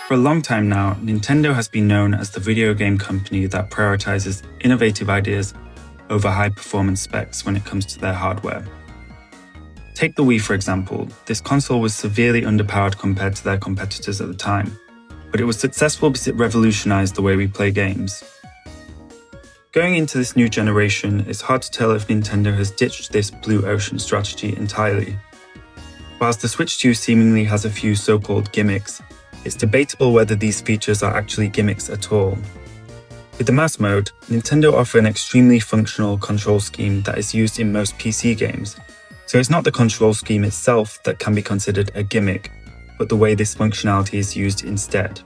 For a long time now, Nintendo has been known as the video game company that prioritizes innovative ideas over high-performance specs when it comes to their hardware. Take the Wii for example. This console was severely underpowered compared to their competitors at the time, but it was successful because it revolutionized the way we play games. Going into this new generation, it's hard to tell if Nintendo has ditched this blue ocean strategy entirely. Whilst the Switch 2 seemingly has a few so-called gimmicks, it's debatable whether these features are actually gimmicks at all. With the mouse mode, Nintendo offer an extremely functional control scheme that is used in most PC games, so it's not the control scheme itself that can be considered a gimmick, but the way this functionality is used instead.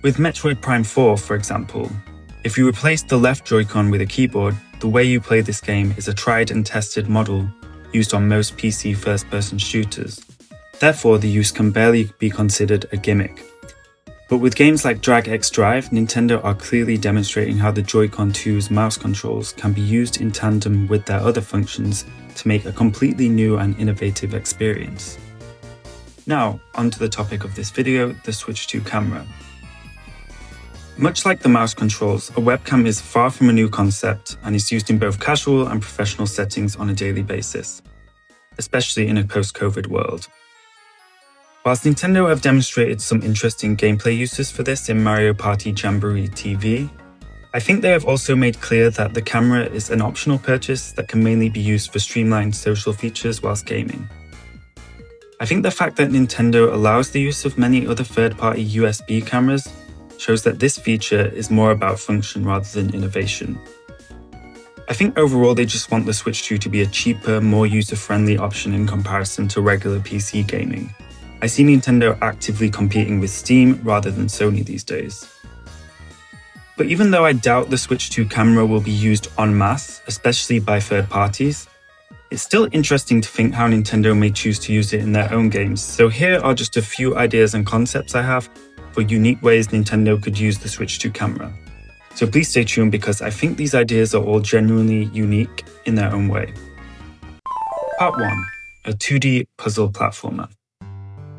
With Metroid Prime 4, for example, if you replace the left Joy-Con with a keyboard, the way you play this game is a tried and tested model used on most PC first-person shooters. Therefore, the use can barely be considered a gimmick. But with games like Drag X Drive, Nintendo are clearly demonstrating how the Joy-Con 2's mouse controls can be used in tandem with their other functions to make a completely new and innovative experience. Now, onto the topic of this video, the Switch 2 camera. Much like the mouse controls, a webcam is far from a new concept and is used in both casual and professional settings on a daily basis, especially in a post-COVID world. Whilst Nintendo have demonstrated some interesting gameplay uses for this in Mario Party Jamboree TV, I think they have also made clear that the camera is an optional purchase that can mainly be used for streamlined social features whilst gaming. I think the fact that Nintendo allows the use of many other third-party USB cameras shows that this feature is more about function rather than innovation. I think overall they just want the Switch 2 to be a cheaper, more user-friendly option in comparison to regular PC gaming. I see Nintendo actively competing with Steam rather than Sony these days. But even though I doubt the Switch 2 camera will be used en masse, especially by third parties, it's still interesting to think how Nintendo may choose to use it in their own games. So here are just a few ideas and concepts I have for unique ways Nintendo could use the Switch 2 camera. So please stay tuned because I think these ideas are all genuinely unique in their own way. Part 1. A 2D puzzle platformer.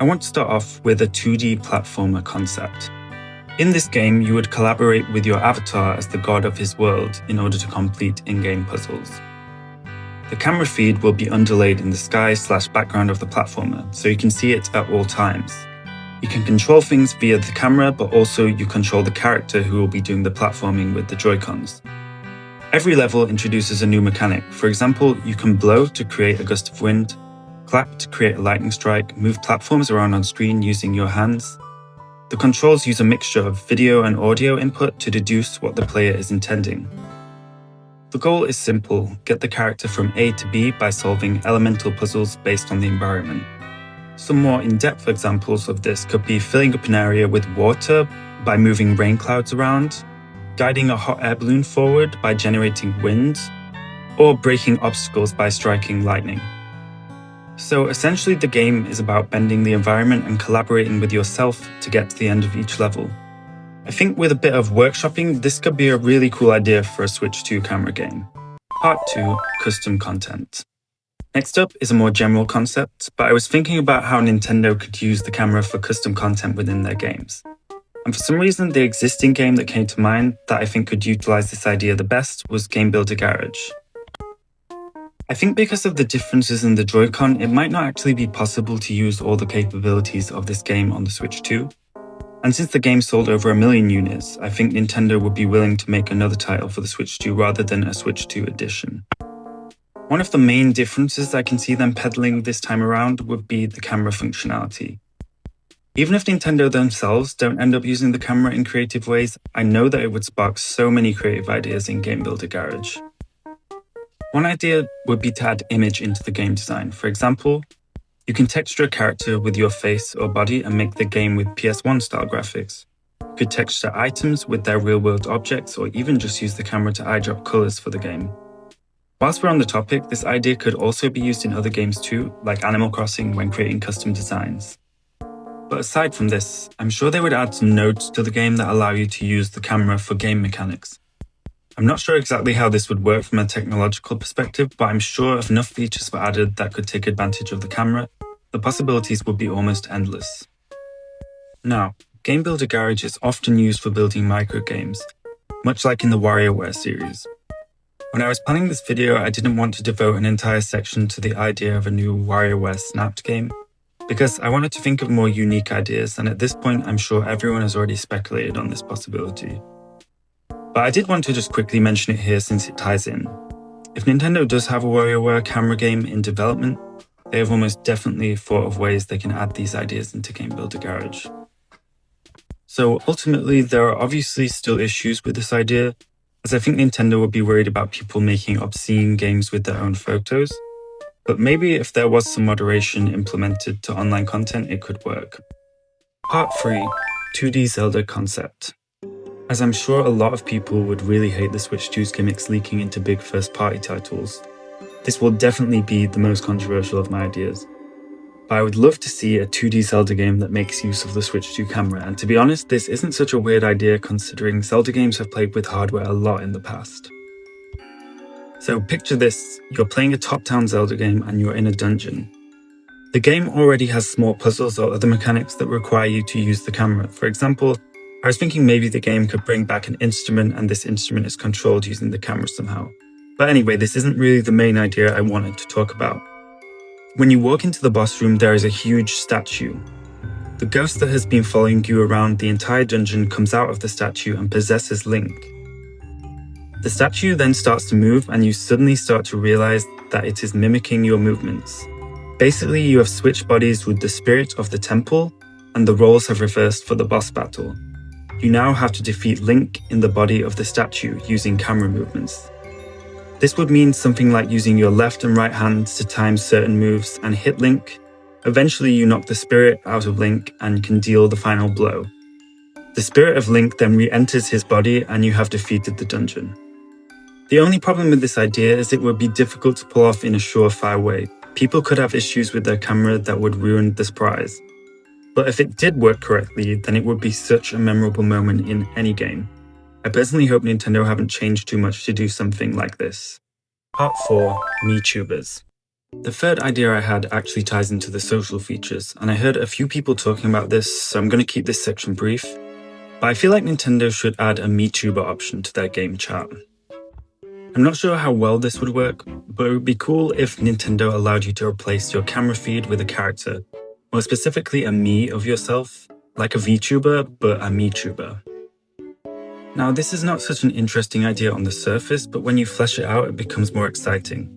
I want to start off with a 2D platformer concept. In this game, you would collaborate with your avatar as the god of his world in order to complete in-game puzzles. The camera feed will be underlaid in the sky/background of the platformer, so you can see it at all times. You can control things via the camera, but also you control the character who will be doing the platforming with the Joy-Cons. Every level introduces a new mechanic. For example, you can blow to create a gust of wind, clap to create a lightning strike, move platforms around on screen using your hands. The controls use a mixture of video and audio input to deduce what the player is intending. The goal is simple: get the character from A to B by solving elemental puzzles based on the environment. Some more in-depth examples of this could be filling up an area with water by moving rain clouds around, guiding a hot air balloon forward by generating wind, or breaking obstacles by striking lightning. So essentially the game is about bending the environment and collaborating with yourself to get to the end of each level. I think with a bit of workshopping, this could be a really cool idea for a Switch 2 camera game. Part 2. Custom content. Next up is a more general concept, but I was thinking about how Nintendo could use the camera for custom content within their games. And for some reason, the existing game that came to mind that I think could utilize this idea the best was Gamebuilder Garage. I think because of the differences in the Joy-Con, it might not actually be possible to use all the capabilities of this game on the Switch 2. And since the game sold over 1 million units, I think Nintendo would be willing to make another title for the Switch 2 rather than a Switch 2 edition. One of the main differences I can see them peddling this time around would be the camera functionality. Even if Nintendo themselves don't end up using the camera in creative ways, I know that it would spark so many creative ideas in Gamebuilder Garage. One idea would be to add image into the game design. For example, you can texture a character with your face or body and make the game with PS1 style graphics. You could texture items with their real-world objects, or even just use the camera to eyedrop colors for the game. Whilst we're on the topic, this idea could also be used in other games too, like Animal Crossing when creating custom designs. But aside from this, I'm sure they would add some nodes to the game that allow you to use the camera for game mechanics. I'm not sure exactly how this would work from a technological perspective, but I'm sure if enough features were added that could take advantage of the camera, the possibilities would be almost endless. Now, Gamebuilder Garage is often used for building microgames, much like in the WarioWare series. When I was planning this video, I didn't want to devote an entire section to the idea of a new WarioWare snapped game, because I wanted to think of more unique ideas, and at this point I'm sure everyone has already speculated on this possibility. But I did want to just quickly mention it here since it ties in. If Nintendo does have a WarioWare camera game in development, they have almost definitely thought of ways they can add these ideas into Gamebuilder Garage. So ultimately, there are obviously still issues with this idea, as I think Nintendo would be worried about people making obscene games with their own photos. But maybe if there was some moderation implemented to online content, it could work. Part 3. 2D Zelda Concept. As I'm sure a lot of people would really hate the Switch 2's gimmicks leaking into big first-party titles, this will definitely be the most controversial of my ideas. But I would love to see a 2D Zelda game that makes use of the Switch 2 camera, and to be honest, this isn't such a weird idea considering Zelda games have played with hardware a lot in the past. So picture this, you're playing a top-down Zelda game and you're in a dungeon. The game already has small puzzles or other mechanics that require you to use the camera. For example, I was thinking maybe the game could bring back an instrument and this instrument is controlled using the camera somehow. But anyway, this isn't really the main idea I wanted to talk about. When you walk into the boss room, there is a huge statue. The ghost that has been following you around the entire dungeon comes out of the statue and possesses Link. The statue then starts to move and you suddenly start to realize that it is mimicking your movements. Basically, you have switched bodies with the spirit of the temple and the roles have reversed for the boss battle. You now have to defeat Link in the body of the statue using camera movements. This would mean something like using your left and right hands to time certain moves and hit Link. Eventually you knock the spirit out of Link and can deal the final blow. The spirit of Link then re-enters his body and you have defeated the dungeon. The only problem with this idea is it would be difficult to pull off in a surefire way. People could have issues with their camera that would ruin the surprise. But if it did work correctly, then it would be such a memorable moment in any game. I personally hope Nintendo haven't changed too much to do something like this. Part 4. MiiTubers. The third idea I had actually ties into the social features, and I heard a few people talking about this, so I'm going to keep this section brief. But I feel like Nintendo should add a MiiTuber option to their game chat. I'm not sure how well this would work, but it would be cool if Nintendo allowed you to replace your camera feed with a character, more specifically a Mii of yourself, like a VTuber, but a MiiTuber. Now, this is not such an interesting idea on the surface, but when you flesh it out, it becomes more exciting.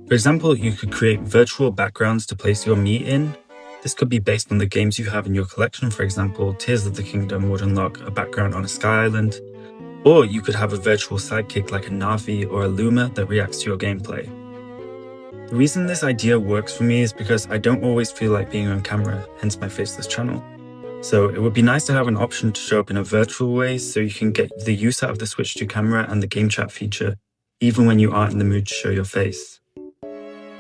For example, you could create virtual backgrounds to place your Mii in. This could be based on the games you have in your collection. For example, Tears of the Kingdom would unlock a background on a sky island. Or you could have a virtual sidekick like a Navi or a Luma that reacts to your gameplay. The reason this idea works for me is because I don't always feel like being on camera, hence my faceless channel. So it would be nice to have an option to show up in a virtual way so you can get the use out of the Switch 2 camera and the game chat feature, even when you aren't in the mood to show your face.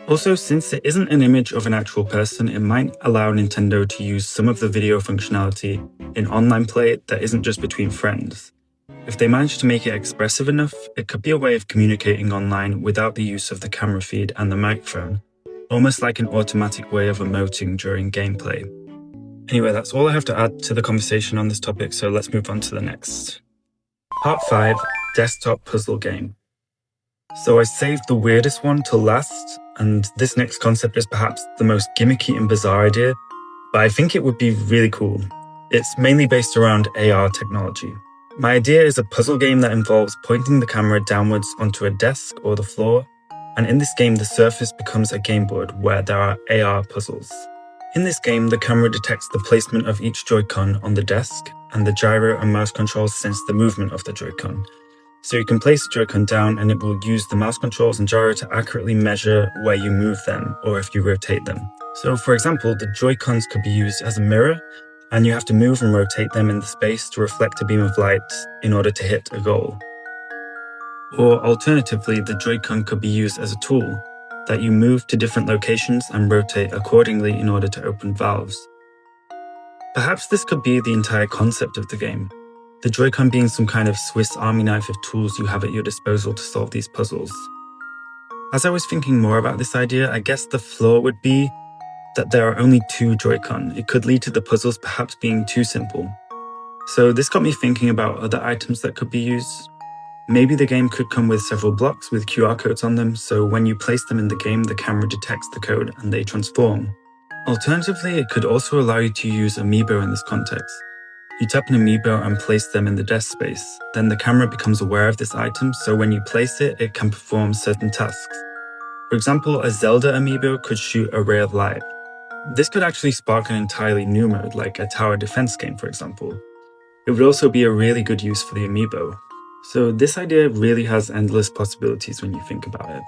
Also, since it isn't an image of an actual person, it might allow Nintendo to use some of the video functionality in online play that isn't just between friends. If they manage to make it expressive enough, it could be a way of communicating online without the use of the camera feed and the microphone, almost like an automatic way of emoting during gameplay. Anyway, that's all I have to add to the conversation on this topic, so let's move on to the next. Part 5. Desktop Puzzle Game. So I saved the weirdest one till last, and this next concept is perhaps the most gimmicky and bizarre idea, but I think it would be really cool. It's mainly based around AR technology. My idea is a puzzle game that involves pointing the camera downwards onto a desk or the floor, and in this game the surface becomes a game board where there are AR puzzles. In this game, the camera detects the placement of each Joy-Con on the desk, and the gyro and mouse controls sense the movement of the Joy-Con. So you can place the Joy-Con down and it will use the mouse controls and gyro to accurately measure where you move them or if you rotate them. So for example, the Joy-Cons could be used as a mirror, and you have to move and rotate them in the space to reflect a beam of light in order to hit a goal. Or alternatively, the Joy-Con could be used as a tool that you move to different locations and rotate accordingly in order to open valves. Perhaps this could be the entire concept of the game, the Joy-Con being some kind of Swiss Army knife of tools you have at your disposal to solve these puzzles. As I was thinking more about this idea, I guess the flaw would be that there are only 2 Joy-Con. It could lead to the puzzles perhaps being too simple. So this got me thinking about other items that could be used. Maybe the game could come with several blocks with QR codes on them, so when you place them in the game, the camera detects the code and they transform. Alternatively, it could also allow you to use Amiibo in this context. You tap an Amiibo and place them in the desk space. Then the camera becomes aware of this item, so when you place it, it can perform certain tasks. For example, a Zelda Amiibo could shoot a ray of light. This could actually spark an entirely new mode, like a tower defense game, for example. It would also be a really good use for the Amiibo. So this idea really has endless possibilities when you think about it.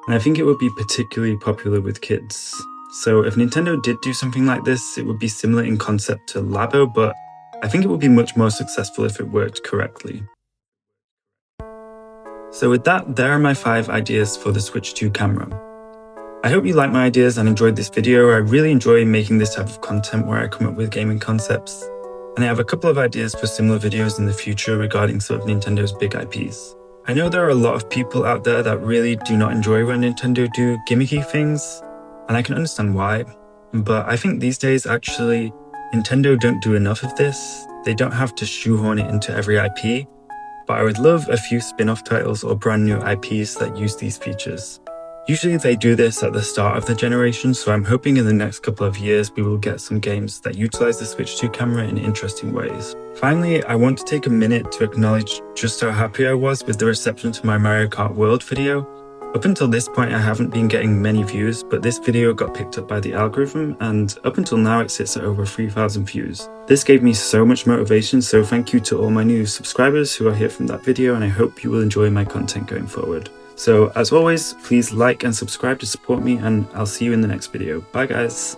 And I think it would be particularly popular with kids. So if Nintendo did do something like this, it would be similar in concept to Labo, but I think it would be much more successful if it worked correctly. So with that, there are my 5 ideas for the Switch 2 camera. I hope you liked my ideas and enjoyed this video. I really enjoy making this type of content where I come up with gaming concepts. And I have a couple of ideas for similar videos in the future regarding some of Nintendo's big IPs. I know there are a lot of people out there that really do not enjoy when Nintendo do gimmicky things, and I can understand why. But I think these days, actually, Nintendo don't do enough of this. They don't have to shoehorn it into every IP, but I would love a few spin-off titles or brand new IPs that use these features. Usually they do this at the start of the generation, so I'm hoping in the next couple of years we will get some games that utilize the Switch 2 camera in interesting ways. Finally, I want to take a minute to acknowledge just how happy I was with the reception to my Mario Kart World video. Up until this point I haven't been getting many views, but this video got picked up by the algorithm, and up until now it sits at over 3,000 views. This gave me so much motivation, so thank you to all my new subscribers who are here from that video, and I hope you will enjoy my content going forward. So as always, please like and subscribe to support me, and I'll see you in the next video. Bye guys!